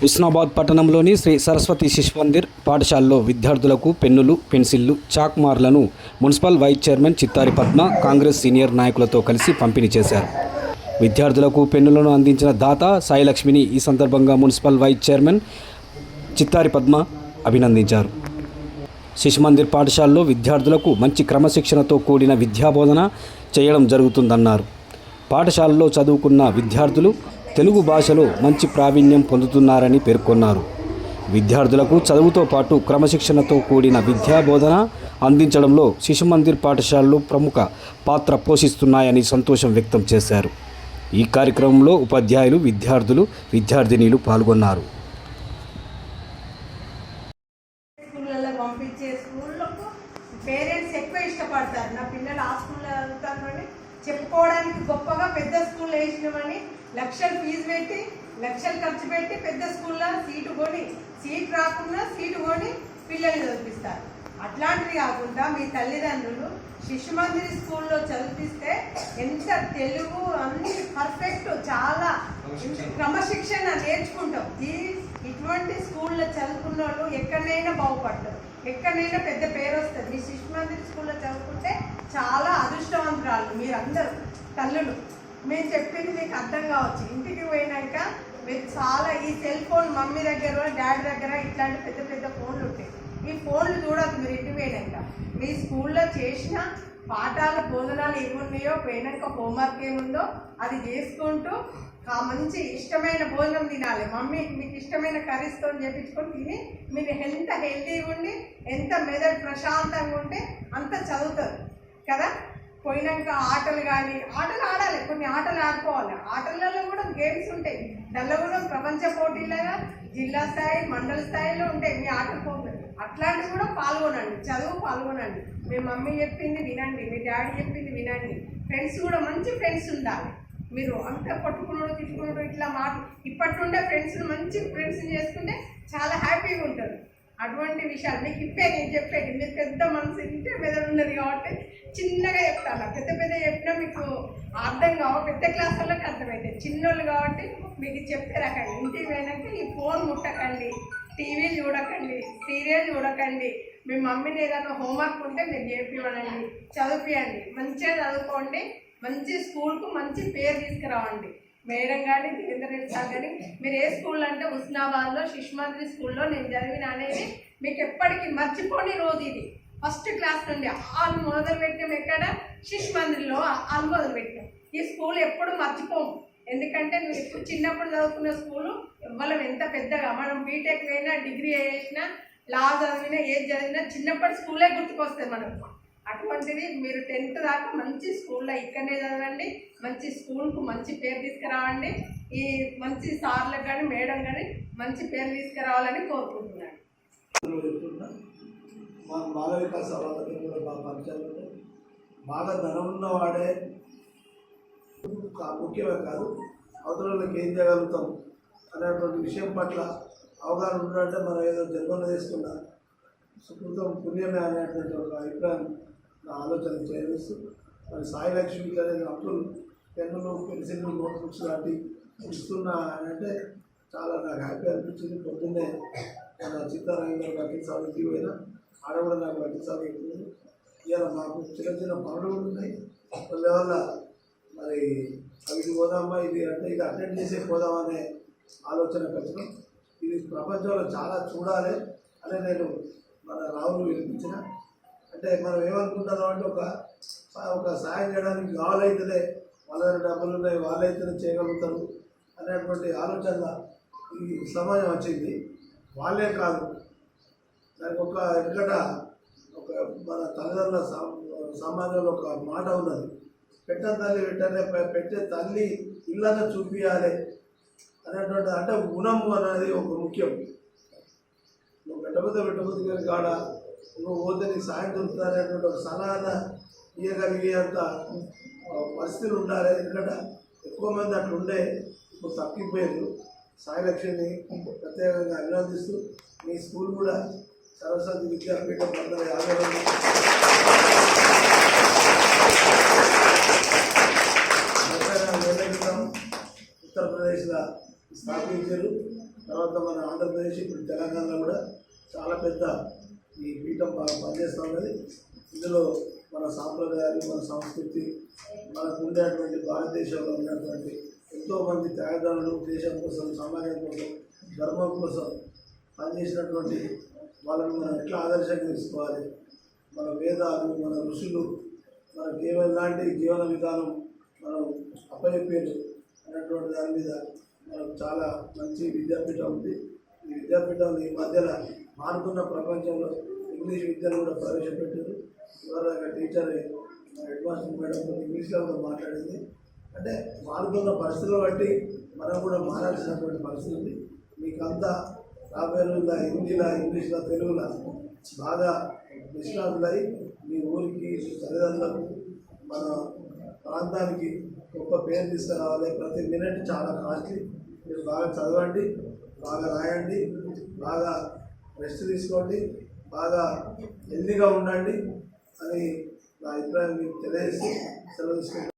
ఉస్నాబాద్ పట్టణంలోని శ్రీ సరస్వతి శిశు మందిర్ పాఠశాలలో విద్యార్థులకు పెన్నులు, పెన్సిళ్లు, చాక్మార్లను municipal vice chairman Chittari Padma Congress senior నాయకులతో కలిసి పంపిణీ చేశారు. విద్యార్థులకు పెన్నులను అందించిన దాత సాయిలక్ష్మిని ఈ సందర్భంగా municipal vice chairman Chittari Padma అభినందించారు. శిశు మందిర్ పాఠశాలలో విద్యార్థులకు మంచి క్రమశిక్షణతో కూడిన విద్యాబోధన చేయడం జరుగుతుందన్నారు. పాఠశాలలో చదువుకున్న విద్యార్థులు తెలుగు భాషలో మంచి ప్రావీణ్యం పొందుతున్నారని పేర్కొన్నారు. విద్యార్థులకు చదువుతో పాటు క్రమశిక్షణతో కూడిన విద్యాబోధన అందించడంలో శిశు మందిర్ పాఠశాలలు ప్రముఖ పాత్ర పోషిస్తున్నాయని సంతోషం వ్యక్తం చేశారు. ఈ కార్యక్రమంలో ఉపాధ్యాయులు, విద్యార్థులు, విద్యార్థినీలు పాల్గొన్నారు. పేరెంట్స్ ఎక్కువ ఇష్టపడతారు. నా పిల్లలు ఆ స్కూల్లో చదువుతారని చెప్పుకోవడానికి గొప్పగా పెద్ద స్కూల్లో వేసినామని లక్షలు ఫీజు పెట్టి, లక్షలు ఖర్చు పెట్టి పెద్ద స్కూల్లో సీట్ రాకుండా సీటు కొని పిల్లల్ని చదివిస్తారు. అట్లాంటివి కాకుండా మీ తల్లిదండ్రులు శిశు మందిర్ స్కూల్లో చదివిస్తే ఎంత తెలుగు అన్ని పర్ఫెక్ట్, చాలా క్రమశిక్షణ నేర్చుకుంటాం. ఇటువంటి స్కూల్లో చదువుకున్న వాళ్ళు ఎక్కడైనా బాగుపడతారు, ఎక్కడైనా పెద్ద పేరు వస్తుంది. మీ శిశు మందిర్ స్కూల్లో చదువుకుంటే చాలా అదృష్టవంతురాలు మీరందరూ తల్లులు. మేము చెప్పింది మీకు అర్థం కావచ్చు. ఇంటికి పోయినాక మీరు చాలా ఈ సెల్ ఫోన్ మమ్మీ దగ్గర, డాడీ దగ్గర ఇట్లాంటి పెద్ద పెద్ద ఫోన్లు ఉంటాయి. ఈ ఫోన్లు చూడద్దు. మీరు ఇంటికి పోయినాక మీ స్కూల్లో చేసిన పాఠాలు, బోధనాలు ఏమున్నాయో, పోయినాక హోంవర్క్ ఏముందో అది చేసుకుంటూ మంచి ఇష్టమైన భోజనం తినాలి. మమ్మీ మీకు ఇష్టమైన కర్రీస్తో చేపించుకొని తిని మీరు ఎంత హెల్తీగా ఉండి, ఎంత మెదడు ప్రశాంతంగా ఉంటే అంత చదువుతారు కదా. పోయినాక ఆటలు కానీ ఆటలు ఆడాలి, కొన్ని ఆటలు ఆడుకోవాలి. ఆటలలో కూడా గేమ్స్ ఉంటాయి. దానిలో కూడా ప్రపంచ పోటీలుగా జిల్లా స్థాయి, మండల స్థాయిలో ఉంటాయి మీ ఆటల పోటీలు. అట్లాంటివి కూడా పాల్గొనండి, చదువు పాల్గొనండి. మీ మమ్మీ చెప్పింది వినండి, మీ డాడీ చెప్పింది వినండి. ఫ్రెండ్స్ కూడా మంచి ఫ్రెండ్స్ ఉండాలి. మీరు అంత పట్టుకున్నాడు, తిట్టుకున్నాడు ఇట్లా ఇప్పటి నుండే ఫ్రెండ్స్ని మంచి ఫ్రెండ్స్ని చేసుకుంటే చాలా హ్యాపీగా ఉంటారు. అటువంటి విషయాలు మీకు నేను చెప్పేది. మీరు పెద్ద మనసు ఇంటే మెదడు ఉన్నది కాబట్టి చిన్నగా చెప్తాను. పెద్ద పెద్ద చెప్పినా మీకు అర్థం కావు, పెద్ద క్లాస్ వాళ్ళకి అర్థమవుతాయి. చిన్నోళ్ళు కాబట్టి మీకు చెప్పే రకండి. ఇంటికి పోయినాక ఈ ఫోన్ ముట్టకండి, టీవీ చూడకండి, సీరియల్ చూడకండి. మీ మమ్మీని ఏదైనా హోంవర్క్ ఉంటే మీరు చేపివ్వండి, చదివియండి. మంచిగా చదువుకోండి, మంచి స్కూల్కు మంచి పేరు తీసుకురావండి. మేడం కానీ, దేవేంద్ర రెడ్డి సార్ కానీ, మీరు ఏ స్కూల్ అంటే ఉస్నాబాద్లో శిశు మందిర్ స్కూల్లో నేను చదివిన అనేది మీకు ఎప్పటికీ మర్చిపోని రోజు ఇది. ఫస్ట్ క్లాస్ నుండి ఆలు మొదలు పెట్టాం. ఎక్కడ? శిశు మందిర్లో ఆలు మొదలు పెట్టాం. ఈ స్కూల్ ఎప్పుడు మర్చిపోము. ఎందుకంటే నువ్వు ఇప్పుడు చిన్నప్పుడు చదువుకున్న స్కూలు ఇవ్వలేం. ఎంత పెద్దగా మనం బీటెక్ అయినా, డిగ్రీ చేసినా, లా చదివినా, ఏది చదివినా చిన్నప్పటి స్కూలే గుర్తుకొస్తుంది మనకు. అటువంటిది మీరు 10th దాకా మంచి స్కూల్లో ఇక్కడనే చదవండి. మంచి స్కూల్కు మంచి పేరు తీసుకురావండి. ఈ మంచి సార్లకు కానీ, మేడం కానీ మంచి పేరు తీసుకురావాలని కోరుకుంటున్నాను. మా బాల వికాస అవార్డు కూడా బాగా పరిచయాలు ఉంటాయి. బాగా ధనం ఉన్నవాడే ముఖ్యమే కాదు, అవతలకి ఏం చేయగలుగుతాం అనేటువంటి విషయం పట్ల అవగాహన ఉండాలంటే మనం ఏదో జన్మను తీసుకున్న సుకృతం పుణ్యమే అనేటువంటి ఒక అభిప్రాయం నా ఆలోచన చేస్తూ మరి సాయిలక్ష్మి అనేది అప్పులు పెన్నులు, పెన్సిల్లు, నోట్బుక్స్ లాంటి ఇస్తున్నా అని అంటే చాలా నాకు హ్యాపీ అనిపించింది. పొద్దున్నే మన చిత్తారాయణ గారు వకీల్ సార్ ఇంటికి పోయినా ఆడ కూడా నాకు వకీల్ సార్ చెప్తుంది. ఇవాళ మాకు చిన్న చిన్న పనులు కూడా ఉన్నాయి. వాళ్ళ వల్ల మరి అవికి పోదామా, ఇది అంటే ఇది అటెండ్ చేసే పోదామనే ఆలోచనకు వచ్చినాం. ఇది ప్రపంచంలో చాలా చూడాలి అని నేను మన రావులు వినిపించిన. అంటే మనం ఏమనుకుంటున్నాం అంటే ఒక సాయం చేయడానికి వాళ్ళైతేనే, వాళ్ళ దగ్గర డబ్బులు ఉన్నాయి, వాళ్ళైతేనే చేయగలుగుతారు అనేటువంటి ఆలోచన ఈ సమయం వచ్చింది. వాళ్ళే కాదు, దానికి ఒక ఎందుకంటే ఒక మన తల్లిదండ్రుల సమాజంలో ఒక మాట ఉన్నది, పెట్టని తల్లి పెట్టే తల్లి ఇళ్ళని చూపించాలి అనేటువంటి, అంటే గుణం అనేది ఒక ముఖ్యం. నువ్వు పెట్టబోతే కాడ నువ్వు పోతే నీకు సాయం దొరుకుతుంది అనేటువంటి ఒక సలహా ఇవ్వగలిగేంత పరిస్థితులు ఉండాలి. ఎందుకంటే ఎక్కువ మంది అట్లా ఉండే ఇప్పుడు తప్పిపోయారు. సాయిలక్ష్మిని ప్రత్యేకంగా అభినందిస్తూ మీ స్కూల్ కూడా సరస్వతి విద్యాపీఠం 1952 ఉత్తరప్రదేశ్లో స్థాపించారు. తర్వాత మన ఆంధ్రప్రదేశ్ ఇప్పుడు తెలంగాణలో కూడా చాలా పెద్ద ఈ పీఠం బాగా పనిచేస్తూ ఉన్నది. ఇందులో మన సాంప్రదాయాలు, మన సంస్కృతి, మనకు ఉండేటువంటి భారతదేశంలో ఉన్నటువంటి ఎంతోమంది త్యాగదారులు దేశం కోసం, సమాజం కోసం, ధర్మం కోసం పనిచేసినటువంటి వాళ్ళని మనం ఎట్లా ఆదర్శంగా తీసుకోవాలి, మన వేదాలు, మన ఋషులు, మనకి ఎలాంటి జీవన విధానం మనం అప్పచెప్పారు అన్నటువంటి దాని మీద మనకు చాలా మంచి విద్యాపీఠం ఉంది. ఈ విద్యాపీఠం ఈ మధ్యలో మారుతున్న ప్రపంచంలో ఇంగ్లీష్ విద్యను కూడా ప్రవేశపెట్టారు. ఇవాళ టీచర్ హెడ్ మాస్టర్ మేడం ఇంగ్లీష్లో కూడా మాట్లాడింది. అంటే మారుతున్న పరిస్థితులు బట్టి మనం కూడా మారాల్సినటువంటి పరిస్థితి ఉంది. మీకంతా రాబోయే రోజుల్లో హిందీలో, ఇంగ్లీష్లో, తెలుగులో బాగా నిష్ణాతులై మీ ఊరికి, తల్లిదండ్రులకు, మన ప్రాంతానికి గొప్ప పేరు తీసుకురావాలి. ప్రతి మినిట్ చాలా కాస్ట్లీ. మీరు బాగా చదవండి, బాగా రాయండి, బాగా రెస్ట్ తీసుకోండి, బాగా హెల్దీగా ఉండండి అని నా అభిప్రాయం మీకు తెలియజేసి సెలవు తీసుకుంటాను.